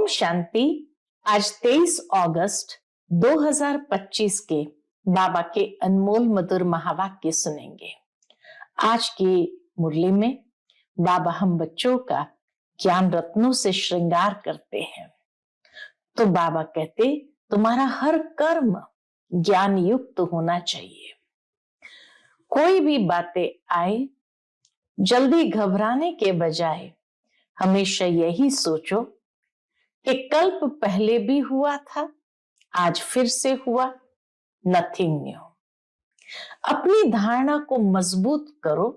शांति। आज 23 अगस्त 2025 के बाबा के अनमोल मधुर महावाक्य सुनेंगे। आज की मुरली में बाबा हम बच्चों का ज्ञान रत्नों से श्रृंगार करते हैं। तो बाबा कहते तुम्हारा हर कर्म ज्ञान युक्त होना चाहिए। कोई भी बातें आए जल्दी घबराने के बजाय हमेशा यही सोचो कि कल्प पहले भी हुआ था, आज फिर से हुआ, नथिंग न्यू। अपनी धारणा को मजबूत करो।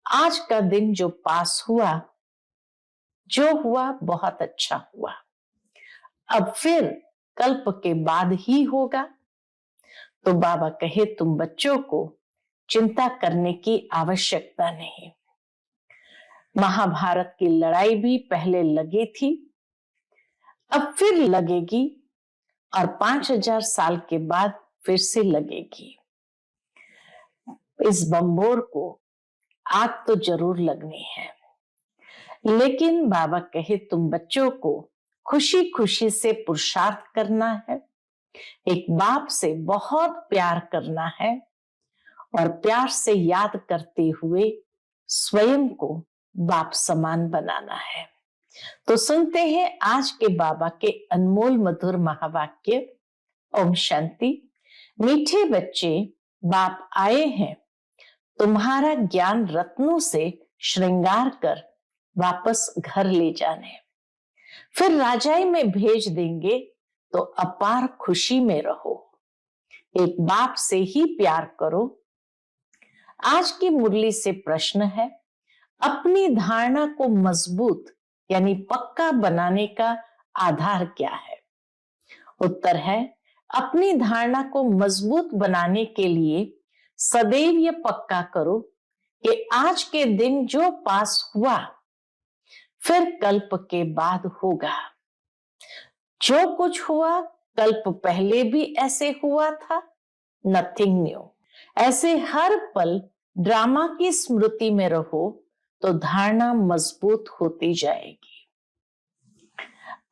आज का दिन जो पास हुआ, जो हुआ बहुत अच्छा हुआ, अब फिर कल्प के बाद ही होगा। तो बाबा कहे तुम बच्चों को चिंता करने की आवश्यकता नहीं। महाभारत की लड़ाई भी पहले लगी थी, अब फिर लगेगी और 5000 साल के बाद फिर से लगेगी। इस बम्बोर को आग तो जरूर लगनी है, लेकिन बाबा कहे तुम बच्चों को खुशी खुशी से पुरुषार्थ करना है, एक बाप से बहुत प्यार करना है और प्यार से याद करते हुए स्वयं को बाप समान बनाना है। तो सुनते हैं आज के बाबा के अनमोल मधुर महावाक्य। ओम शांति। मीठे बच्चे, बाप आए हैं तुम्हारा ज्ञान रत्नों से श्रृंगार कर वापस घर ले जाने, फिर राजाई में भेज देंगे तो अपार खुशी में रहो। एक बाप से ही प्यार करो। आज की मुरली से प्रश्न है, अपनी धारणा को मजबूत यानी पक्का बनाने का आधार क्या है? उत्तर है, अपनी धारणा को मजबूत बनाने के लिए सदैव ये पक्का करो कि आज के दिन जो पास हुआ फिर कल्प के बाद होगा। जो कुछ हुआ कल्प पहले भी ऐसे हुआ था, नथिंग न्यू। ऐसे हर पल ड्रामा की स्मृति में रहो तो धारणा मजबूत होती जाएगी।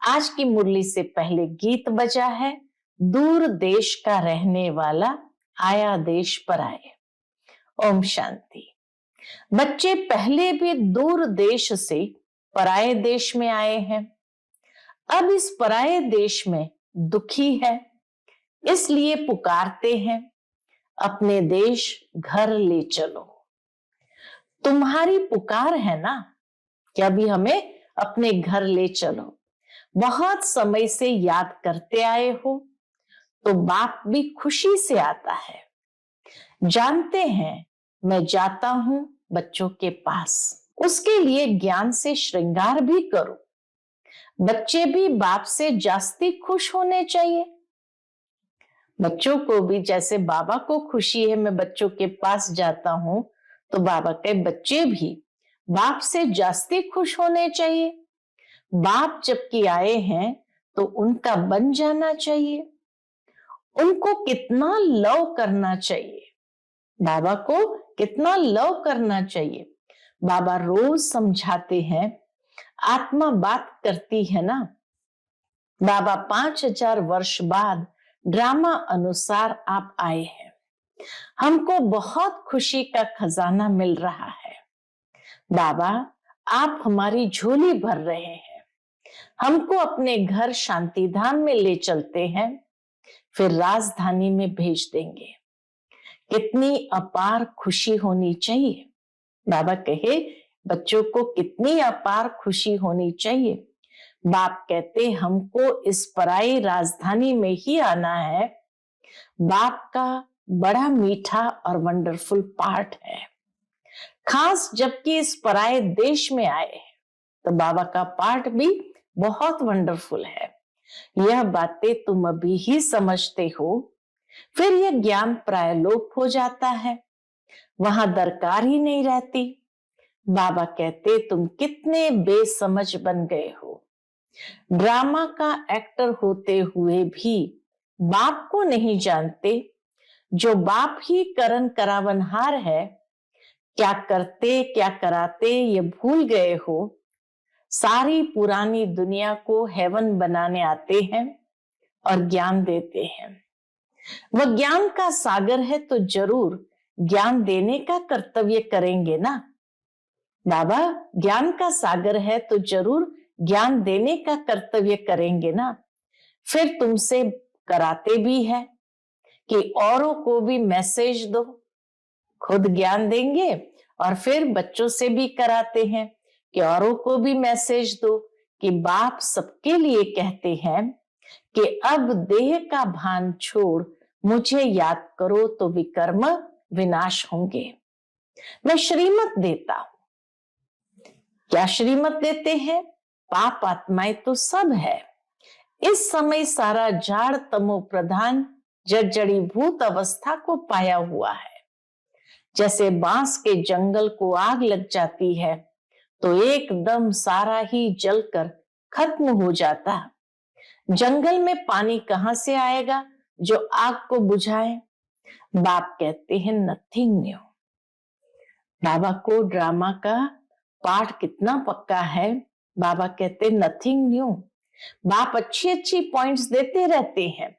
आज की मुरली से पहले गीत बजा है, दूर देश का रहने वाला आया देश पर आए। ओम शांति। बच्चे पहले भी दूर देश से पराये देश में आए हैं, अब इस पराये देश में दुखी है, इसलिए पुकारते हैं अपने देश घर ले चलो। तुम्हारी पुकार है ना कि अभी हमें अपने घर ले चलो। बहुत समय से याद करते आए हो तो बाप भी खुशी से आता है। जानते हैं मैं जाता हूं बच्चों के पास, उसके लिए ज्ञान से श्रृंगार भी करो। बच्चे भी बाप से जास्ती खुश होने चाहिए। बच्चों को भी जैसे बाबा को खुशी है मैं बच्चों के पास जाता हूं, तो बाबा के बच्चे भी बाप से जास्ती खुश होने चाहिए। बाप जबकि आए हैं तो उनका बन जाना चाहिए। उनको कितना लव करना चाहिए, बाबा को कितना लव करना चाहिए। बाबा रोज समझाते हैं, आत्मा बात करती है ना। बाबा 5000 वर्ष बाद ड्रामा अनुसार आप आए हैं। हमको बहुत खुशी का खजाना मिल रहा है। बाबा आप हमारी झोली भर रहे हैं, हमको अपने घर शांति धाम में ले चलते हैं, फिर राजधानी में भेज देंगे। कितनी अपार खुशी होनी चाहिए। बाबा कहे बच्चों को कितनी अपार खुशी होनी चाहिए। बाप कहते हमको इस पराई राजधानी में ही आना है। बाप का बड़ा मीठा और वंडरफुल पार्ट है, खास जबकि इस पराये देश में आए हैं तो बाबा का पार्ट भी बहुत वंडरफुल है। यह बातें तुम अभी ही समझते हो, फिर यह ज्ञान प्रायलोप हो जाता है, वहां दरकार ही नहीं रहती। बाबा कहते तुम कितने बेसमझ बन गए हो। ड्रामा का एक्टर होते हुए भी बाप को नहीं जानते। जो बाप ही करण करावनहार है, क्या करते क्या कराते ये भूल गए हो। सारी पुरानी दुनिया को हेवन बनाने आते हैं और ज्ञान देते हैं। वह ज्ञान का सागर है तो जरूर ज्ञान देने का कर्तव्य करेंगे ना। बाबा ज्ञान का सागर है तो जरूर ज्ञान देने का कर्तव्य करेंगे ना। फिर तुमसे कराते भी है कि औरों को भी मैसेज दो, खुद ज्ञान देंगे और फिर बच्चों से भी कराते हैं कि औरों को भी मैसेज दो कि बाप सबके लिए कहते हैं कि अब देह का भान छोड़ मुझे याद करो तो विकर्म विनाश होंगे। मैं श्रीमत देता हूं। क्या श्रीमत देते हैं? पाप आत्माएं तो सब है। इस समय सारा जाड़ तमो प्रधान जड़ीभूत अवस्था को पाया हुआ है। जैसे बांस के जंगल को आग लग जाती है तो एकदम सारा ही जलकर खत्म हो जाता। जंगल में पानी कहां से आएगा जो आग को बुझाए? बाप कहते हैं नथिंग न्यू। बाबा को ड्रामा का पाठ कितना पक्का है। बाबा कहते नथिंग न्यू। बाप अच्छी अच्छी पॉइंट्स देते रहते हैं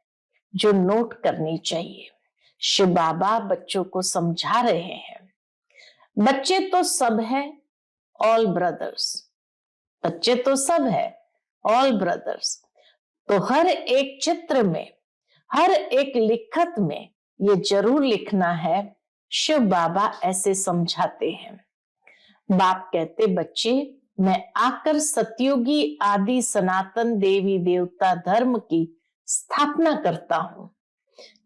जो नोट करनी चाहिए। शिव बाबा बच्चों को समझा रहे हैं। बच्चे तो सब है, ऑल ब्रदर्स। बच्चे तो सब है, ऑल ब्रदर्स। तो हर एक चित्र में, हर एक लिखत में ये जरूर लिखना है। शिव बाबा ऐसे समझाते हैं। बाप कहते बच्चे मैं आकर सतयुगी आदि सनातन देवी देवता धर्म की स्थापना करता हूं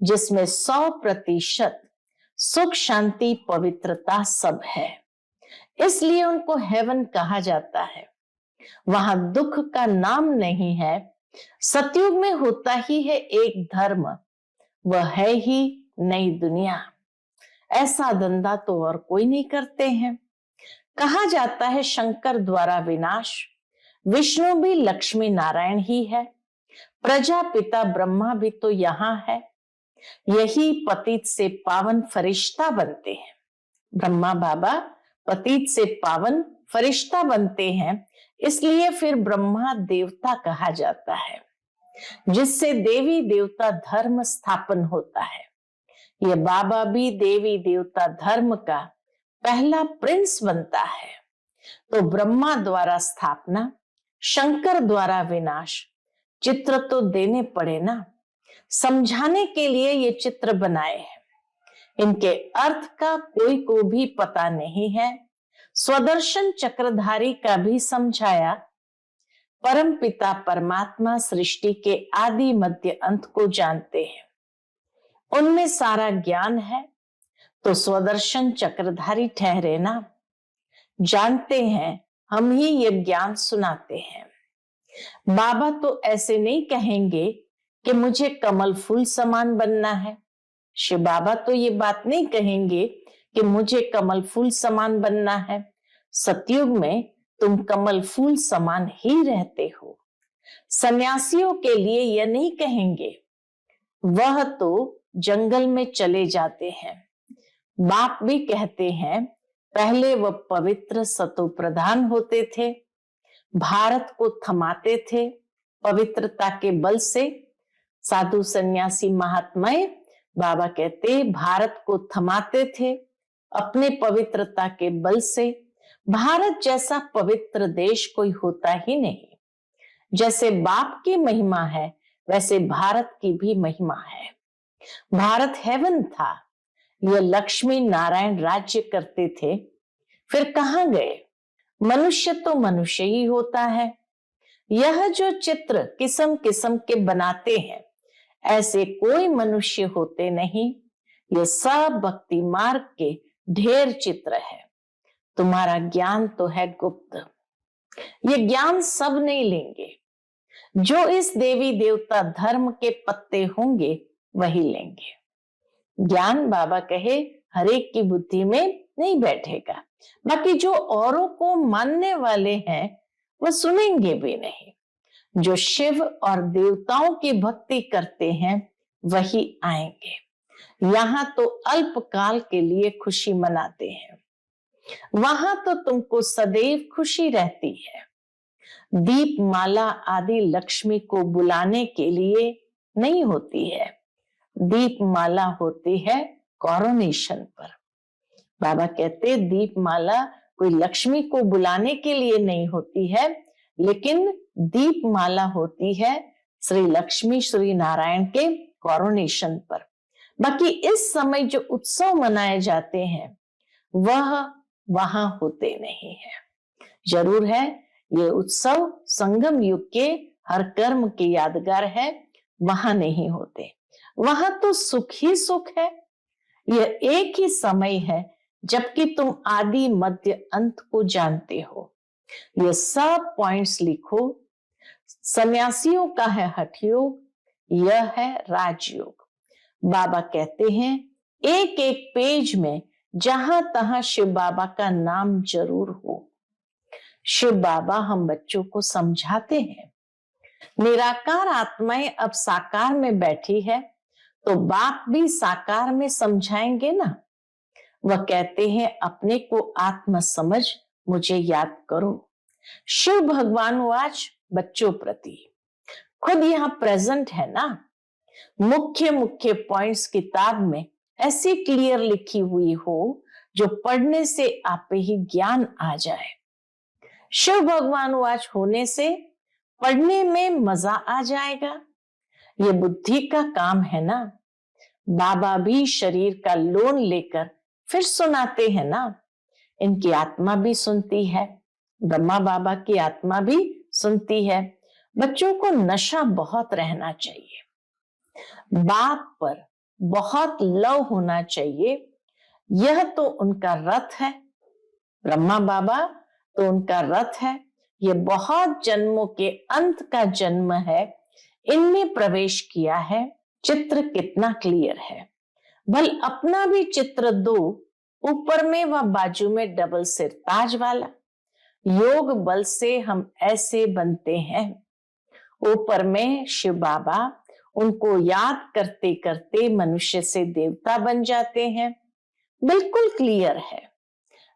जिसमें 100% सुख शांति पवित्रता सब है। इसलिए उनको हेवन कहा जाता है। वहां दुख का नाम नहीं है। सतयुग में होता ही है एक धर्म, वह है ही नई दुनिया। ऐसा धंधा तो और कोई नहीं करते हैं। कहा जाता है शंकर द्वारा विनाश, विष्णु भी लक्ष्मी नारायण ही है, प्रजापिता ब्रह्मा भी तो यहाँ है। यही पतित से पावन फरिश्ता बनते हैं। ब्रह्मा बाबा पतित से पावन फरिश्ता बनते हैं, इसलिए फिर ब्रह्मा देवता कहा जाता है, जिससे देवी देवता धर्म स्थापन होता है। ये बाबा भी देवी देवता धर्म का पहला प्रिंस बनता है। तो ब्रह्मा द्वारा स्थापना, शंकर द्वारा विनाश, चित्र तो देने पड़े ना। समझाने के लिए ये चित्र बनाए हैं। इनके अर्थ का कोई को भी पता नहीं है। स्वदर्शन चक्रधारी का भी समझाया। परम पिता परमात्मा सृष्टि के आदि मध्य अंत को जानते हैं, उनमें सारा ज्ञान है। तो स्वदर्शन चक्रधारी ठहरे ना। जानते हैं, हम ही ये ज्ञान सुनाते हैं। बाबा तो ऐसे नहीं कहेंगे कि मुझे कमल फूल समान बनना है। शिव बाबा तो ये बात नहीं कहेंगे कि मुझे कमल फूल समान बनना है। सतयुग में तुम कमल फूल समान ही रहते हो। सन्यासियों के लिए यह नहीं कहेंगे, वह तो जंगल में चले जाते हैं। बाप भी कहते हैं पहले वह पवित्र सतो प्रधान होते थे, भारत को थमाते थे पवित्रता के बल से। साधु सन्यासी महात्माएं बाबा कहते भारत को थमाते थे अपने पवित्रता के बल से। भारत जैसा पवित्र देश कोई होता ही नहीं। जैसे बाप की महिमा है वैसे भारत की भी महिमा है। भारत हेवन था, यह लक्ष्मी नारायण राज्य करते थे। फिर कहां गए? मनुष्य तो मनुष्य ही होता है। यह जो चित्र किस्म किस्म के बनाते हैं, ऐसे कोई मनुष्य होते नहीं। ये सब भक्ति मार्ग के ढेर चित्र है। तुम्हारा ज्ञान तो है गुप्त। ये ज्ञान सब नहीं लेंगे। जो इस देवी देवता धर्म के पत्ते होंगे वही लेंगे। ज्ञान बाबा कहे हरेक की बुद्धि में नहीं बैठेगा। बाकी जो औरों को मानने वाले हैं वो सुनेंगे भी नहीं। जो शिव और देवताओं की भक्ति करते हैं वही आएंगे। यहाँ तो अल्पकाल के लिए खुशी मनाते हैं, वहां तो तुमको सदैव खुशी रहती है। दीपमाला आदि लक्ष्मी को बुलाने के लिए नहीं होती है। दीपमाला होती है कोरोनेशन पर। बाबा कहते दीपमाला कोई लक्ष्मी को बुलाने के लिए नहीं होती है, लेकिन दीपमाला होती है श्री लक्ष्मी श्री नारायण के कोरोनेशन पर। बाकी इस समय जो उत्सव मनाए जाते हैं वह वहां होते नहीं है। जरूर है ये उत्सव संगम युग के हर कर्म के यादगार है, वहां नहीं होते। वहां तो सुख ही सुख है। यह एक ही समय है जबकि तुम आदि मध्य अंत को जानते हो। ये सब पॉइंट्स लिखो। सन्यासियों का है हठ योग, यह है राजयोग। बाबा कहते हैं एक एक पेज में जहां तहां शिव बाबा का नाम जरूर हो। शिव बाबा हम बच्चों को समझाते हैं निराकार आत्माएं अब साकार में बैठी है, तो बाप भी साकार में समझाएंगे ना। वह कहते हैं अपने को आत्मा समझ मुझे याद करो। शिव भगवान आज बच्चों प्रति खुद यहाँ प्रेजेंट है ना। मुख्य मुख्य पॉइंट्स किताब में ऐसी क्लियर लिखी हुई हो जो पढ़ने से आप ही ज्ञान आ जाए। शिव भगवान आज होने से पढ़ने में मजा आ जाएगा। ये बुद्धि का काम है ना। बाबा भी शरीर का लोन लेकर फिर सुनाते हैं ना। इनकी आत्मा भी सुनती है, ब्रह्मा बाबा की आत्मा भी सुनती है। बच्चों को नशा बहुत रहना चाहिए, बाप पर बहुत लव होना चाहिए। यह तो उनका रथ है, ब्रह्मा बाबा तो उनका रथ है। ये बहुत जन्मों के अंत का जन्म है, इनमें प्रवेश किया है। चित्र कितना क्लियर है। भल अपना भी चित्र दो, ऊपर में व बाजू में डबल सिर ताज वाला। योग बल से हम ऐसे बनते हैं। ऊपर में शिव बाबा, उनको याद करते करते मनुष्य से देवता बन जाते हैं। बिल्कुल क्लियर है।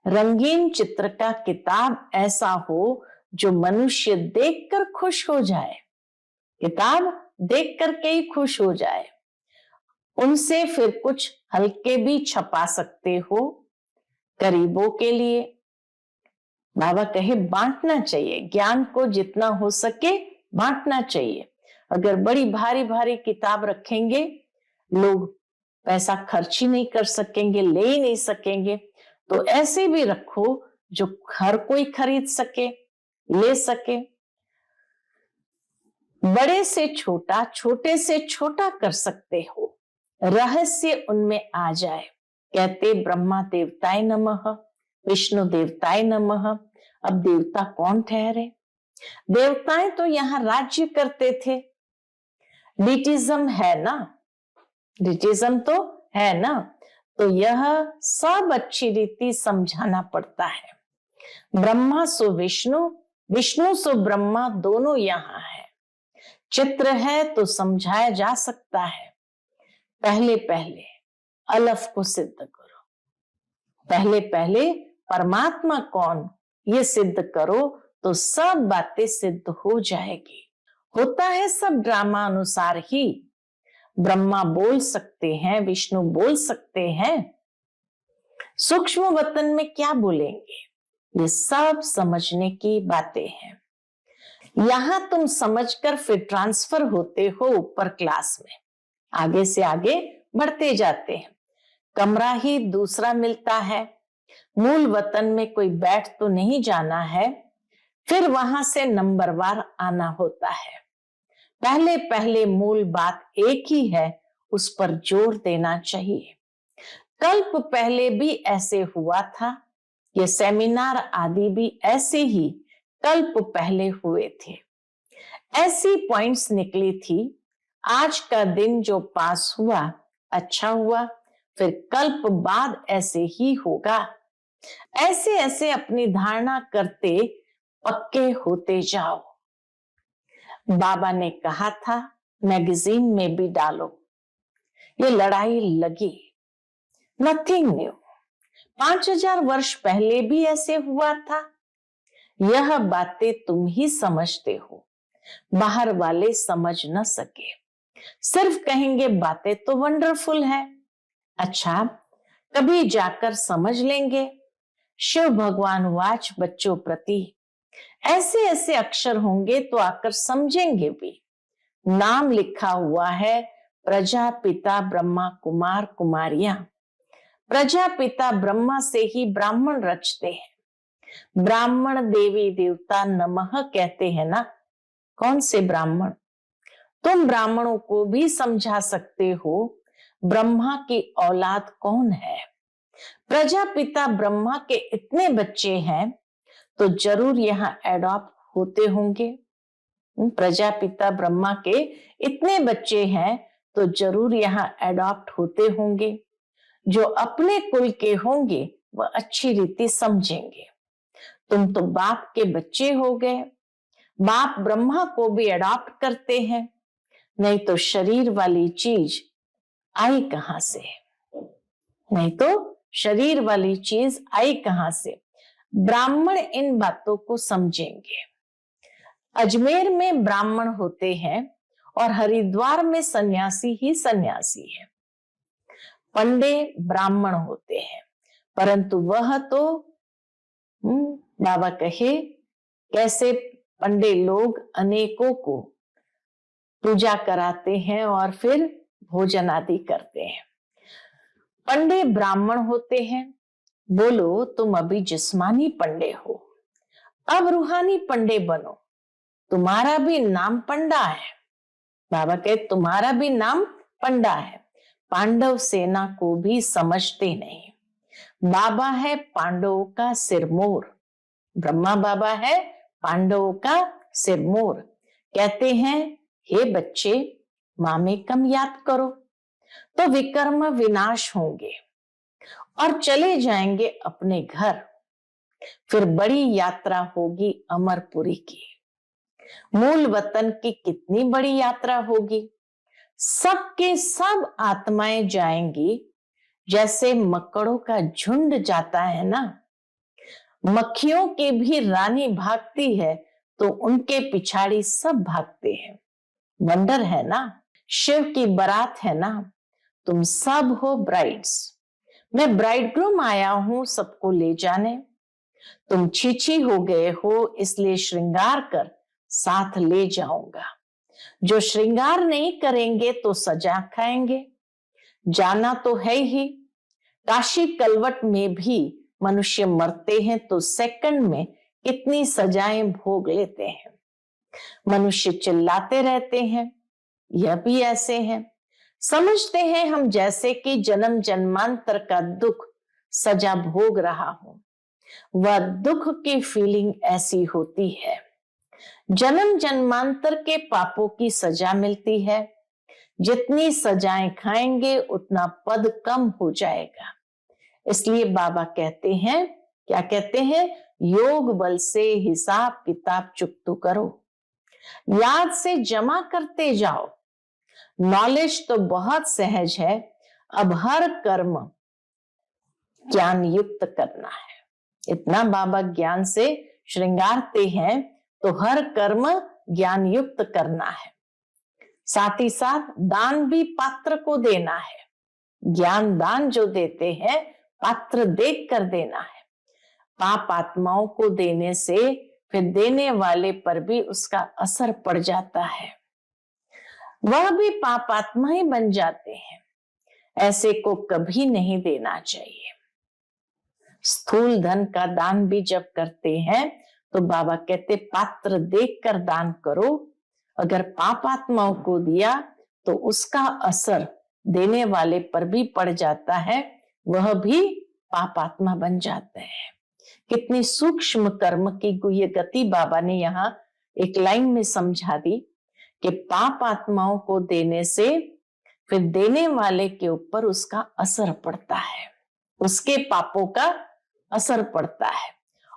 रंगीन चित्र का किताब ऐसा हो जो मनुष्य देखकर खुश हो जाए, किताब देख करके ही खुश हो जाए। उनसे फिर कुछ हल्के भी छपा सकते हो गरीबों के लिए। बाबा कहे बांटना चाहिए, ज्ञान को जितना हो सके बांटना चाहिए। अगर बड़ी भारी भारी किताब रखेंगे, लोग पैसा खर्च ही नहीं कर सकेंगे, ले ही नहीं सकेंगे। तो ऐसे भी रखो जो हर कोई खरीद सके, ले सके। बड़े से छोटा, छोटे से छोटा कर सकते हो, रहस्य उनमें आ जाए। कहते ब्रह्मा देवताय नमः, विष्णु देवताय नमः। अब देवता कौन ठहरे? देवताएं तो यहाँ राज्य करते थे। डिटिज्म है ना, डिटिज्म तो है ना। तो यह सब अच्छी रीति समझाना पड़ता है। ब्रह्मा सो विष्णु, विष्णु सो ब्रह्मा, दोनों यहाँ है। चित्र है तो समझाया जा सकता है। पहले पहले अलफ को सिद्ध करो, पहले पहले परमात्मा कौन ये सिद्ध करो, तो सब बातें सिद्ध हो जाएगी। होता है सब ड्रामा अनुसार ही। ब्रह्मा बोल सकते हैं, विष्णु बोल सकते हैं, सूक्ष्म वतन में क्या बोलेंगे, ये सब समझने की बातें हैं। यहां तुम समझकर फिर ट्रांसफर होते हो ऊपर क्लास में, आगे से आगे बढ़ते जाते हैं। कमरा ही दूसरा मिलता है, मूल वतन में कोई बैठ तो नहीं जाना है, फिर वहां से नंबरवार आना होता है। पहले पहले मूल बात एक ही है, उस पर जोर देना चाहिए। कल्प पहले भी ऐसे हुआ था, ये सेमिनार आदि भी ऐसे ही कल्प पहले हुए थे। ऐसी पॉइंट्स निकली थी। आज का दिन जो पास हुआ अच्छा हुआ, फिर कल्प बाद ऐसे ही होगा। ऐसे ऐसे अपनी धारणा करते पक्के होते जाओ। बाबा ने कहा था मैगजीन में भी डालो, ये लड़ाई लगी, नथिंग न्यू। 5000 वर्ष पहले भी ऐसे हुआ था। यह बातें तुम ही समझते हो, बाहर वाले समझ न सके। सिर्फ कहेंगे बातें तो वंडरफुल है। अच्छा, कभी जाकर समझ लेंगे। शिव भगवान वाच बच्चों प्रति, ऐसे ऐसे अक्षर होंगे तो आकर समझेंगे भी। नाम लिखा हुआ है प्रजापिता ब्रह्मा कुमार कुमारियां। प्रजापिता ब्रह्मा से ही ब्राह्मण रचते हैं। ब्राह्मण देवी देवता नमः कहते हैं ना। कौन से ब्राह्मण? तुम ब्राह्मणों को भी समझा सकते हो ब्रह्मा की औलाद कौन है। प्रजापिता ब्रह्मा के इतने बच्चे हैं तो जरूर यहाँ एडॉप्ट होते होंगे। प्रजापिता ब्रह्मा के इतने बच्चे हैं तो जरूर यहाँ एडॉप्ट होते होंगे। जो अपने कुल के होंगे वह अच्छी रीति समझेंगे। तुम तो बाप के बच्चे हो गए। बाप ब्रह्मा को भी अडॉप्ट करते हैं, नहीं तो शरीर वाली चीज आई कहां से? नहीं तो शरीर वाली चीज आई कहां से? ब्राह्मण इन बातों को समझेंगे। अजमेर में ब्राह्मण होते हैं और हरिद्वार में सन्यासी ही सन्यासी है। पंडे ब्राह्मण होते हैं, परंतु वह तो बाबा कहे कैसे पंडे लोग अनेकों को पूजा कराते हैं और फिर भोजन आदि करते हैं। पंडे ब्राह्मण होते हैं। बोलो तुम अभी जिस्मानी पंडे हो, अब रूहानी पंडे बनो। तुम्हारा भी नाम पंडा है। बाबा कहे तुम्हारा भी नाम पंडा है। पांडव सेना को भी समझते नहीं। बाबा है पांडवों का सिरमोर। ब्रह्मा बाबा है पांडवों का सिरमोर। कहते हैं हे बच्चे, मामे कम याद करो तो विकर्म विनाश होंगे और चले जाएंगे अपने घर। फिर बड़ी यात्रा होगी अमरपुरी की। मूल वतन की कितनी बड़ी यात्रा होगी। सबके सब आत्माएं जाएंगी, जैसे मकड़ों का झुंड जाता है ना। मक्खियों की भी रानी भागती है तो उनके पिछाड़ी सब भागते हैं। वंडर है ना। शिव की बारात है ना। तुम सब हो ब्राइड्स। मैं ब्राइडग्रूम आया हूं सबको ले जाने। तुम छीछी हो गए हो, इसलिए श्रृंगार कर साथ ले जाऊंगा। जो श्रृंगार नहीं करेंगे तो सजा खाएंगे। जाना तो है ही। काशी कलवट में भी मनुष्य मरते हैं तो सेकंड में कितनी सजाएं भोग लेते हैं। मनुष्य चिल्लाते रहते हैं, यह भी ऐसे हैं। समझते हैं हम जैसे कि जन्म जन्मांतर का दुख सजा भोग रहा हूं। वह दुख की फीलिंग ऐसी होती है। जन्म जन्मांतर के पापों की सजा मिलती है। जितनी सजाएं खाएंगे उतना पद कम हो जाएगा। इसलिए बाबा कहते हैं, क्या कहते हैं? योग बल से हिसाब किताब चुकता करो। याद से जमा करते जाओ। नॉलेज तो बहुत सहज है, अब हर कर्म ज्ञान युक्त करना है। इतना बाबा ज्ञान से श्रृंगारते हैं तो हर कर्म ज्ञान युक्त करना है। साथ ही साथ दान भी पात्र को देना है। ज्ञान दान जो देते हैं पात्र देख कर देना है। पाप आत्माओं को देने से फिर देने वाले पर भी उसका असर पड़ जाता है। वह भी पाप आत्मा ही बन जाते हैं। ऐसे को कभी नहीं देना चाहिए। स्थूल धन का दान भी जब करते हैं तो बाबा कहते पात्र देखकर दान करो। अगर पाप आत्माओं को दिया तो उसका असर देने वाले पर भी पड़ जाता है, वह भी पाप आत्मा बन जाते हैं। कितनी सूक्ष्म कर्म की गुह्य गति बाबा ने यहाँ एक लाइन में समझा दी कि पाप आत्माओं को देने से फिर देने वाले के ऊपर उसका असर पड़ता है, उसके पापों का असर पड़ता है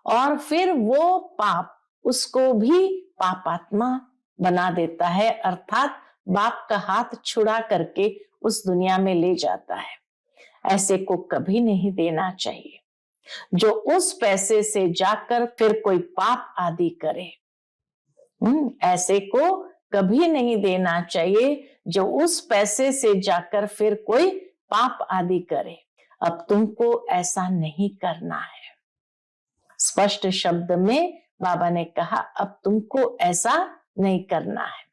और फिर वो पाप उसको भी पाप आत्मा बना देता है, अर्थात बाप का हाथ छुड़ा करके उस दुनिया में ले जाता है। ऐसे को कभी नहीं देना चाहिए। जो उस पैसे से जाकर फिर कोई पाप आदि करे। ऐसे को कभी नहीं देना चाहिए जो उस पैसे से जाकर फिर कोई पाप आदि करे। अब तुमको ऐसा नहीं करना है। स्पष्ट शब्द में बाबा ने कहा अब तुमको ऐसा नहीं करना है।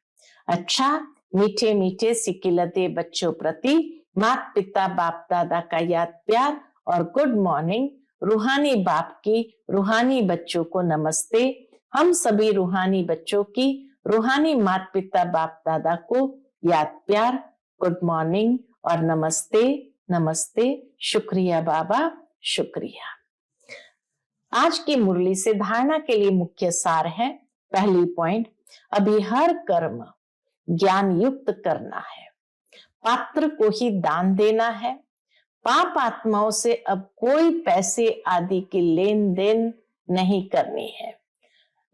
अच्छा, मीठे मीठे सिकिलते बच्चों प्रति माता पिता बाप दादा का याद प्यार और गुड मॉर्निंग। रूहानी बाप की रूहानी बच्चों को नमस्ते। हम सभी रूहानी बच्चों की रूहानी माता पिता बाप दादा को याद प्यार, गुड मॉर्निंग और नमस्ते नमस्ते। शुक्रिया बाबा, शुक्रिया। आज की मुरली से धारणा के लिए मुख्य सार है। पहली पॉइंट, अभी हर कर्म ज्ञान युक्त करना है, पात्र को ही दान देना है। पाप आत्माओं से अब कोई पैसे आदि की लेन देन नहीं करनी है।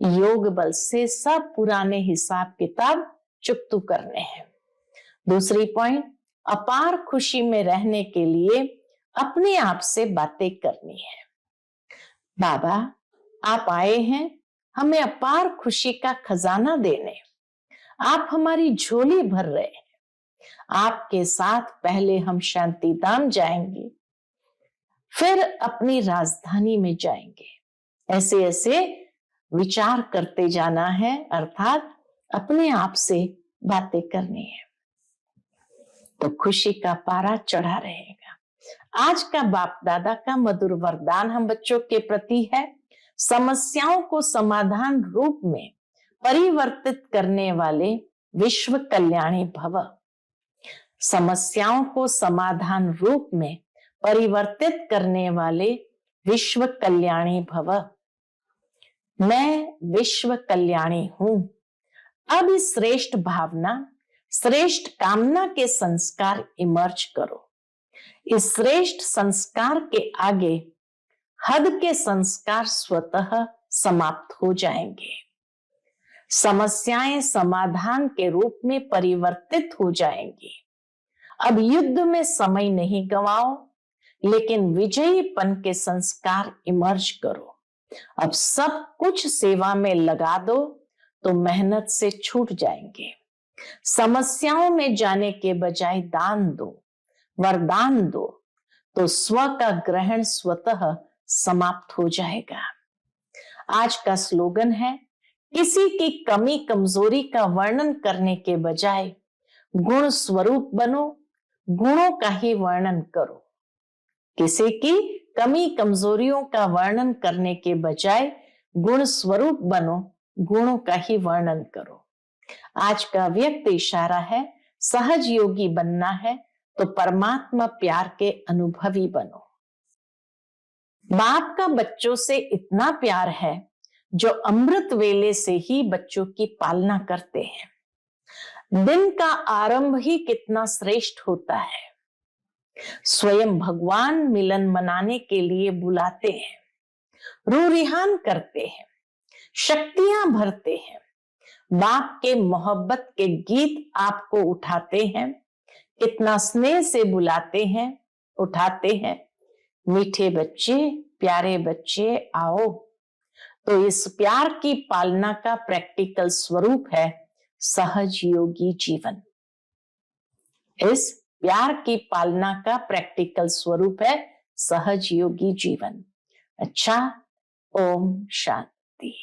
योग बल से सब पुराने हिसाब किताब चुकतू करने हैं। दूसरी पॉइंट, अपार खुशी में रहने के लिए अपने आप से बातें करनी है। बाबा आप आए हैं हमें अपार खुशी का खजाना देने। आप हमारी झोली भर रहे हैं। आपके साथ पहले हम शांति धाम जाएंगे, फिर अपनी राजधानी में जाएंगे। ऐसे ऐसे विचार करते जाना है, अर्थात अपने आप से बातें करनी है, तो खुशी का पारा चढ़ा रहेगा। आज का बाप दादा का मधुर वरदान हम बच्चों के प्रति है, समस्याओं को समाधान रूप में परिवर्तित करने वाले विश्व कल्याणी भव। समस्याओं को समाधान रूप में परिवर्तित करने वाले विश्व कल्याणी भव। मैं विश्व कल्याणी हूं। अब इस श्रेष्ठ भावना, श्रेष्ठ कामना के संस्कार इमर्ज करो। इस श्रेष्ठ संस्कार के आगे हद के संस्कार स्वतः समाप्त हो जाएंगे। समस्याएं समाधान के रूप में परिवर्तित हो जाएंगी। अब युद्ध में समय नहीं गंवाओ, लेकिन विजयीपन के संस्कार इमर्ज करो। अब सब कुछ सेवा में लगा दो तो मेहनत से छूट जाएंगे। समस्याओं में जाने के बजाय दान दो, वरदान दो, तो स्व का ग्रहण स्वतः समाप्त हो जाएगा। आज का स्लोगन है, किसी की कमी कमजोरी का वर्णन करने के बजाय गुण स्वरूप बनो, गुणों का ही वर्णन करो। किसी की कमी कमजोरियों का वर्णन करने के बजाय गुण स्वरूप बनो, गुणों का ही वर्णन करो। आज का व्यक्त इशारा है, सहज योगी बनना है तो परमात्मा प्यार के अनुभवी बनो। बाप का बच्चों से इतना प्यार है जो अमृत वेले से ही बच्चों की पालना करते हैं। दिन का आरंभ ही कितना श्रेष्ठ होता है। स्वयं भगवान मिलन मनाने के लिए बुलाते हैं, रूह रिहान करते हैं, शक्तियां भरते हैं। बाप के मोहब्बत के गीत आपको उठाते हैं, कितना स्नेह से बुलाते हैं, उठाते हैं। मीठे बच्चे, प्यारे बच्चे आओ। तो इस प्यार की पालना का प्रैक्टिकल स्वरूप है सहज योगी जीवन। इस प्यार की पालना का प्रैक्टिकल स्वरूप है सहज योगी जीवन। अच्छा, ओम शांति।